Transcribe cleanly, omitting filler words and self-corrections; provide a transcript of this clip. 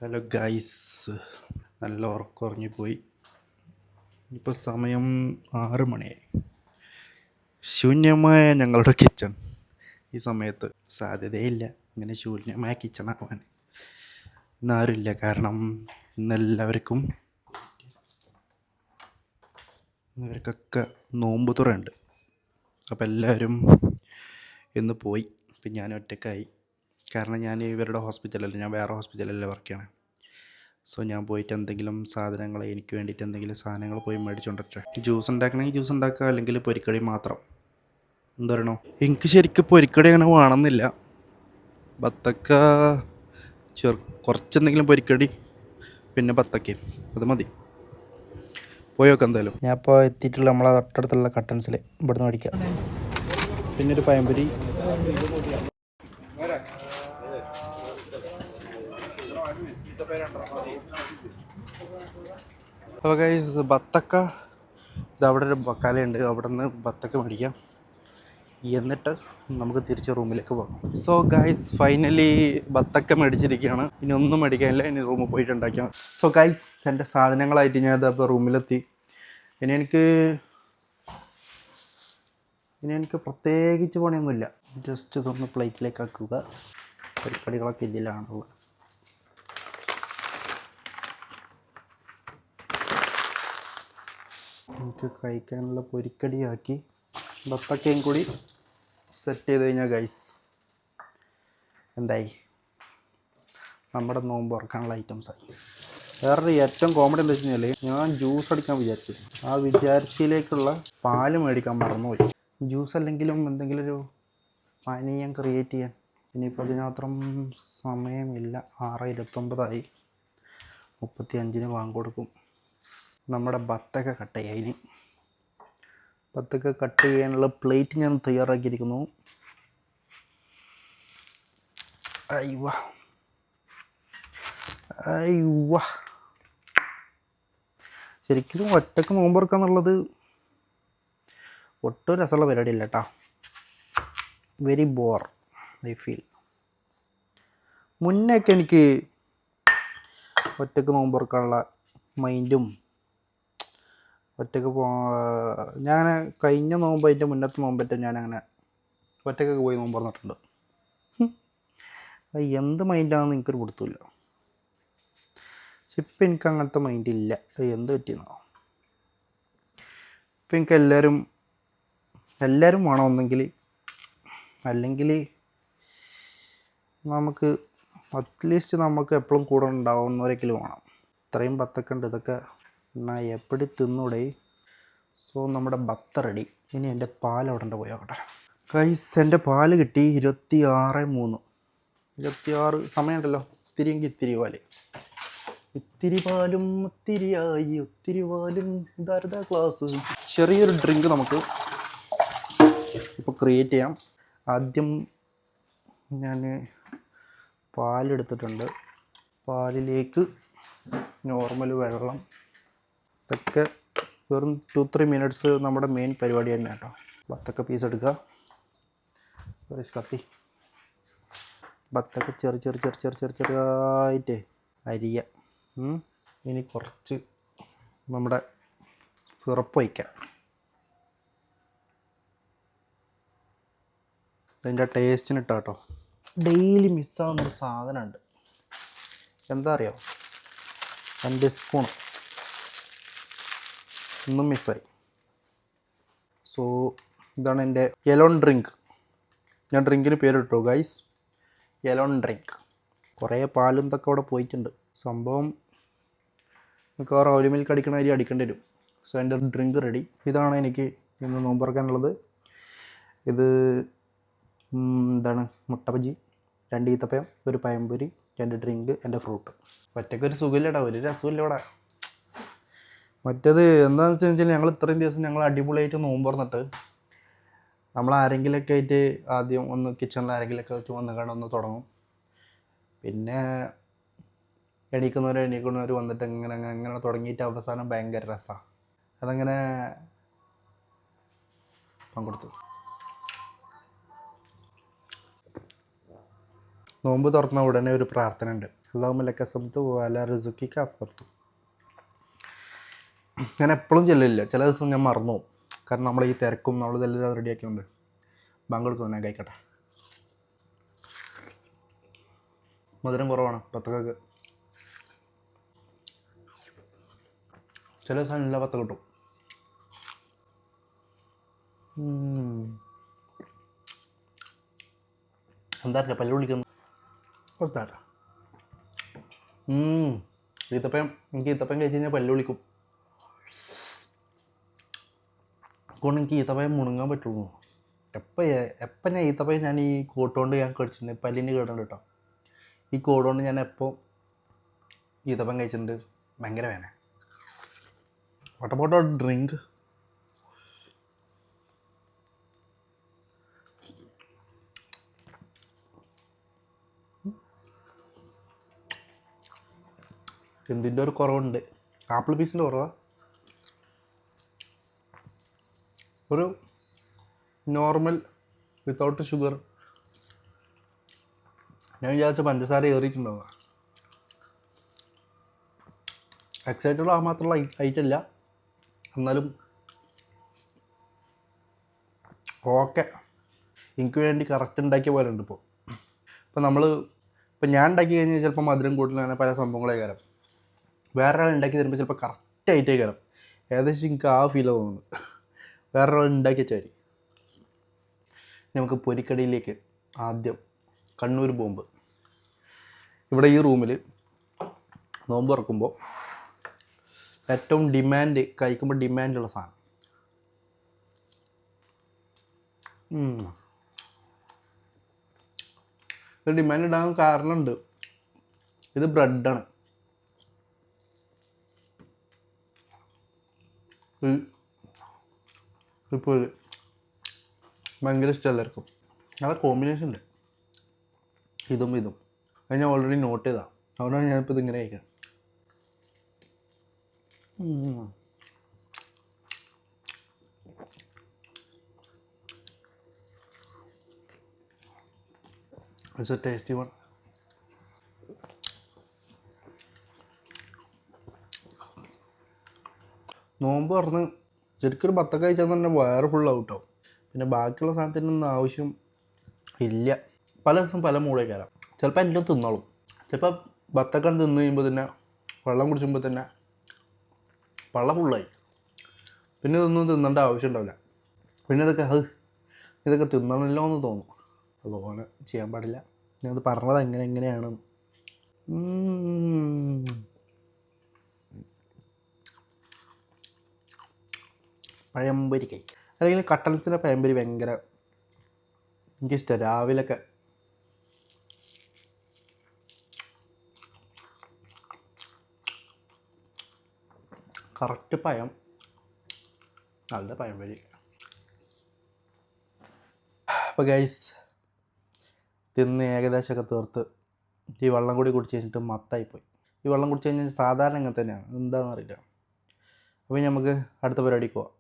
Hello guys, നല്ല ഉറക്കമുറങ്ങിപ്പോയി. ഇപ്പോൾ സമയം 6 മണിയായി. ശൂന്യമായ ഞങ്ങളുടെ കിച്ചൺ ഈ സമയത്ത് സാധ്യതയില്ല ഇങ്ങനെ ശൂന്യമായ കിച്ചണാവാൻ. ഇന്നാരുമില്ല, കാരണം ഇവർക്കൊക്കെ നോമ്പ് തുറയുണ്ട്. അപ്പോൾ എല്ലാവരും ഇന്ന് പോയി. ഇപ്പം ഞാൻ ഒറ്റയ്ക്കായി. കാരണം ഞാൻ ഇവരുടെ ഹോസ്പിറ്റലല്ല, ഞാൻ വേറെ ഹോസ്പിറ്റലിൽ വർക്ക് ചെയ്യണം. സോ ഞാൻ പോയിട്ട് എന്തെങ്കിലും സാധനങ്ങൾ, എനിക്ക് വേണ്ടിയിട്ട് എന്തെങ്കിലും സാധനങ്ങൾ പോയി മേടിച്ചുകൊണ്ടിട്ടെ. ജ്യൂസ് ഉണ്ടാക്കണമെങ്കിൽ ജ്യൂസ് ഉണ്ടാക്കുക, അല്ലെങ്കിൽ പൊരിക്കടി മാത്രം. എന്താ പറയണോ, എനിക്ക് ശരിക്കും പൊരിക്കടി അങ്ങനെ വേണമെന്നില്ല. ബത്തക്ക കുറച്ചെന്തെങ്കിലും പൊരിക്കടി, പിന്നെ ബത്തക്കയും അത് മതി. പോയൊക്കെ എന്തായാലും. ഞാൻ ഇപ്പോൾ എത്തിയിട്ടുള്ള നമ്മളെ തൊട്ടടുത്തുള്ള കട്ടൻസിൽ ഇവിടുന്ന് മേടിക്കാം. പിന്നെ ഒരു പഴംപൊരി. അപ്പോൾ ഗൈസ്, ബത്തക്ക ഇതവിടെ ഒരു ബക്കാലയുണ്ട്, അവിടെ നിന്ന് ബത്തക്ക മേടിക്കാം. എന്നിട്ട് നമുക്ക് തിരിച്ച് റൂമിലേക്ക് പോകാം. സോ ഗൈസ്, ഫൈനലി ബത്തക്ക മേടിച്ചിരിക്കുകയാണ്. ഇനി ഒന്നും മേടിക്കാനില്ല, ഇനി റൂമിൽ പോയിട്ട് ഉണ്ടാക്കാം. സോ ഗൈസ്, എൻ്റെ സാധനങ്ങളായിട്ട് ഞാൻ ഇതപ്പോൾ റൂമിലെത്തി. ഇനി എനിക്ക് പ്രത്യേകിച്ച് പണിയൊന്നുമില്ല. ജസ്റ്റ് ഇതൊന്ന് പ്ലേറ്റിലേക്ക് ആക്കുക. പരിപാടികളൊക്കെ ഇതിലാണുള്ളത്. എനിക്ക് കഴിക്കാനുള്ള പൊരിക്കടിയാക്കി ബത്തക്കയും കൂടി സെറ്റ് ചെയ്ത് കഴിഞ്ഞാൽ ഗൈസ് എന്തായി, നമ്മുടെ നോമ്പ് തുറക്കാനുള്ള ഐറ്റംസായി. വേറൊരു ഏറ്റവും കോമഡി എന്താ വെച്ച് കഴിഞ്ഞാൽ, ഞാൻ ജ്യൂസ് അടിക്കാൻ വിചാരിച്ചു. ആ വിചാരിച്ചതിലേക്കുള്ള പാല് മേടിക്കാൻ മറന്നുപോയി. ജ്യൂസ് അല്ലെങ്കിലും എന്തെങ്കിലും ഒരു പാനീയം ക്രിയേറ്റ് ചെയ്യാൻ. ഇനിയിപ്പോൾ അതിനത്രയും സമയമില്ല. 6:29 35 വാങ്ങി കൊടുക്കും. നമ്മുടെ ബത്തക്ക കട്ട് ചെയ്യാൻ, ഇനി ബത്തക്ക കട്ട് ചെയ്യാനുള്ള പ്ലേറ്റ് ഞാൻ തയ്യാറാക്കിയിരിക്കുന്നു. ശരിക്കും ഒറ്റക്ക് നോമ്പ് തുറക്കാന്നുള്ളത് ഒട്ടും രസമുള്ള പരിപാടിയല്ല കേട്ടോ. Very bore I feel. മുന്നേയൊക്കെ എനിക്ക് ഒറ്റക്ക് നോമ്പ് തുറക്കാനുള്ള മൈൻഡും ഒറ്റക്ക് ഞാൻ കഴിഞ്ഞ നോമ്പ്, അതിൻ്റെ മുന്നത്തെ നോമ്പറ്റ ഞാനങ്ങനെ ഒറ്റക്കൊക്കെ പോയി നോമ്പ് തുറന്നിട്ടുണ്ട്. എന്ത് മൈൻഡാണെന്ന് എനിക്കൊരു കൊടുത്തില്ല. പക്ഷെ ഇപ്പം എനിക്ക് അങ്ങനത്തെ മൈൻഡില്ല. എന്ത് പറ്റിയെന്നോ. ഇപ്പം എനിക്ക് എല്ലാവരും വേണം ഒന്നെങ്കിൽ, അല്ലെങ്കിൽ നമുക്ക് അറ്റ്ലീസ്റ്റ് നമുക്ക് എപ്പോഴും കൂടെ ഉണ്ടാവുന്നവരെങ്കിലും വേണം. ഇത്രയും ബത്തക്ക ഉണ്ട്, ഇതൊക്കെ എന്നാൽ എപ്പടി തിന്നൂടെ. സോ നമ്മുടെ ബത്ത റെഡി. ഇനി എൻ്റെ പാൽ അവിടെ ഉണ്ട്, പോയോട്ടെ. ഗൈസ്, എൻ്റെ പാല് കിട്ടി 26 സമയമുണ്ടല്ലോ. ഇത്തിരിയെങ്കിൽ ഇത്തിരി പാല്, ഇത്തിരി പാലും ഒത്തിരിയായി, ഒത്തിരി പാലും ഇതാരുടെ ക്ലാസ്. ചെറിയൊരു ഡ്രിങ്ക് നമുക്ക് ഇപ്പോൾ ക്രിയേറ്റ് ചെയ്യാം. ആദ്യം ഞാൻ പാലെടുത്തിട്ടുണ്ട്. പാലിലേക്ക് നോർമൽ വെള്ളം, ഇതൊക്കെ വെറും 2-3 മിനിറ്റ്സ് നമ്മുടെ മെയിൻ പരിപാടി തന്നെ കേട്ടോ. ബത്തക്ക പീസ് എടുക്കുക, കത്തി. ബത്തക്ക ചെറുതായിട്ട് അരിയ. ഇനി കുറച്ച് നമ്മുടെ സിറപ്പ് വയ്ക്കാം. അതിൻ്റെ ടേസ്റ്റിന് ഇട്ടാൽ കേട്ടോ. ഡെയിലി മിസ്സാവുന്നൊരു സാധനമുണ്ട്, എന്താ അറിയാമോ? എൻ്റെ സ്പൂൺ ഒന്നും മിസ്സായി. സോ ഇതാണ് എൻ്റെ യെലോൺ ഡ്രിങ്ക്. ഞാൻ ഡ്രിങ്കിന് പേരിട്ടു ഗൈസ്, യെലോൺ ഡ്രിങ്ക്. കുറേ പാലും ഇതൊക്കെ അവിടെ പോയിട്ടുണ്ട്. സംഭവം മിക്കവാറും ഓയിൽ മിൽക്ക് അടിക്കണ അരി അടിക്കേണ്ടി വരും. സോ എൻ്റെ ഡ്രിങ്ക് റെഡി. ഇതാണ് എനിക്ക് ഇന്ന് നോമ്പ് തുറക്കാനുള്ളത്. ഇത് എന്താണ്, മുട്ട ബജി, 2 ഈത്തപ്പഴം, ഒരു പഴംപൊരി, എൻ്റെ ഡ്രിങ്ക്, എൻ്റെ ഫ്രൂട്ട്. ഒറ്റയ്ക്കൊരു സുഖമില്ലടാ, ഒരു രസമില്ല ഇവിടെ. മറ്റേത് എന്താണെന്ന് വെച്ച് കഴിഞ്ഞാൽ, ഞങ്ങൾ ഇത്രയും ദിവസം ഞങ്ങൾ അടിപൊളിയായിട്ട് നോമ്പ് തുറന്നിട്ട് നമ്മൾ ആരെങ്കിലുമൊക്കെ ആയിട്ട് ആദ്യം ഒന്ന് കിച്ചണിൽ ആരെങ്കിലുമൊക്കെ വെച്ച് ഒന്ന് തുടങ്ങും. പിന്നെ എണീക്കുന്നവർ വന്നിട്ട് അങ്ങനെ തുടങ്ങിയിട്ട് അവസാനം ഭയങ്കര രസമാണ്. അതങ്ങനെ പങ്കെടുത്തു. നോമ്പ് തുറന്ന ഉടനെ ഒരു പ്രാർത്ഥന ഉണ്ട്. അല്ലാഹുമ്മ ലക സബ്തു വഅലാ റിസ്ഖിക അഫ്തർതു. ഞാൻ എപ്പോഴും ചെല്ലില്ല, ചില ദിവസം ഞാൻ മറന്നു പോകും. കാരണം നമ്മൾ ഈ തിരക്കും നമ്മളിതെല്ലാം റെഡിയാക്കിയുണ്ട്. ബാങ്ക് കൊടുക്കുന്നു, ഞാൻ കഴിക്കട്ടെ. മധുരം കുറവാണ് പത്തക്കൊക്കെ. ചില ദിവസം എല്ലാ പത്ത കിട്ടും. എന്താ പല്ല് വിളിക്കുന്നു? ഈത്തപ്പഴം, എനിക്ക് ഈത്തപ്പഴം കഴിച്ച് കഴിഞ്ഞാൽ പല്ല് വിളിക്കും. അതുകൊണ്ട് എനിക്ക് ഈത്തപ്പഴം മുണുങ്ങാൻ പറ്റുള്ളൂ. എപ്പം ഞാൻ ഈത്തപ്പഴം ഞാൻ ഈ കോട്ടുകൊണ്ട് ഞാൻ കഴിച്ചിട്ടുണ്ട്, പല്ലിന് കേടുണ്ട് കേട്ടോ. ഈ കോടുകൊണ്ട് ഞാൻ എപ്പോൾ ഈത്തപ്പഴം കഴിച്ചിട്ടുണ്ട്, ഭയങ്കര വേന. What about a drink? എന്തിൻ്റെ ഒരു കുറവുണ്ട്? ആപ്പിൾ പീസിൻ്റെ കുറവാ? ഒരു നോർമൽ വിത്തൗട്ട് ഷുഗർ. ഞാൻ വിചാരിച്ച പഞ്ചസാര ഏറിയിട്ടുണ്ടാവുക. എക്സൈറ്റഡ് ആ മാത്രമുള്ള ഐറ്റല്ല, എന്നാലും ഓക്കെ. എനിക്ക് വേണ്ടി കറക്റ്റ് ഉണ്ടാക്കിയ പോലെ ഉണ്ട്. ഇപ്പോൾ ഞാൻ ഉണ്ടാക്കി കഴിഞ്ഞാൽ ചിലപ്പോൾ മധുരം കൂടുതലാണ്, പല സംഭവങ്ങളെ കയറും. വേറൊരാൾ ഉണ്ടാക്കി തരുമ്പോൾ ചിലപ്പോൾ കറക്റ്റായിട്ടേ കയറും. ഏകദേശം എനിക്ക് ആ ഫീൽ തോന്നുന്നത്. വേറൊരാൾ ഉണ്ടാക്കി വെച്ചാൽ നമുക്ക് പൊരിക്കടിയിലേക്ക് ആദ്യം കണ്ണൂർ ബോംബ്. ഇവിടെ ഈ റൂമിൽ നോമ്പ് തുറക്കുമ്പോൾ ഏറ്റവും കഴിക്കുമ്പോൾ ഡിമാൻഡുള്ള സാധനം. ഇത് ഡിമാൻഡ് ഇടാൻ കാരണമുണ്ട്. ഇത് ബ്രെഡാണ്. ഇപ്പോൾ ഭയങ്കര ഇഷ്ടം എല്ലാവർക്കും. നല്ല കോമ്പിനേഷൻ ഉണ്ട് ഇതും. അത് ഞാൻ ഓൾറെഡി നോട്ട് ചെയ്താൽ, അതുകൊണ്ടാണ് ഞാനിപ്പോൾ ഇതിങ്ങനെ കഴിക്കണം. It's A tasty one. നോമ്പ് തുറന്ന് ശരിക്കും ഒരു ബത്തക്ക കഴിച്ചാൽ തന്നെ വയറ് ഫുള്ളാവും കേട്ടോ. പിന്നെ ബാക്കിയുള്ള സാധനത്തിനൊന്നും ആവശ്യം ഇല്ല. പല ദിവസം പല മൂളേ കയറാം. ചിലപ്പോൾ എൻ്റെ തിന്നോളും, ചിലപ്പോൾ ബത്തക്ക തിന്ന് കഴിയുമ്പോൾ തന്നെ വെള്ളം കുടിച്ചുമ്പോൾ തന്നെ പള്ള ഫുള്ളായി. പിന്നെ ഇതൊന്നും തിന്നേണ്ട ആവശ്യം ഉണ്ടാവില്ല. പിന്നെ ഇതൊക്കെ തിന്നണമല്ലോ എന്ന് തോന്നും. അതുപോലെ ചെയ്യാൻ പാടില്ല. ഞാനത് പറഞ്ഞത് എങ്ങനെയാണെന്ന്. പഴംപൊരി കഴിക്കും, അല്ലെങ്കിൽ കട്ടൻസിൻ്റെ പഴംപൊരി ഭയങ്കര എനിക്കിഷ്ടമാണ്. രാവിലെയൊക്കെ കറക്റ്റ് പഴം, നല്ല പഴംപൊരി. അപ്പോൾ ഗൈസ് തിന്ന് ഏകദേശമൊക്കെ തീർത്ത് ഈ വെള്ളം കൂടി കുടിച്ച് കഴിഞ്ഞിട്ട് മത്തായിപ്പോയി. ഈ വെള്ളം കുടിച്ച് കഴിഞ്ഞാൽ സാധാരണ അങ്ങനെ തന്നെയാണ്, എന്താണെന്നറിയില്ല. അപ്പോൾ നമുക്ക് അടുത്ത പരിപാടിക്ക് പോവാം.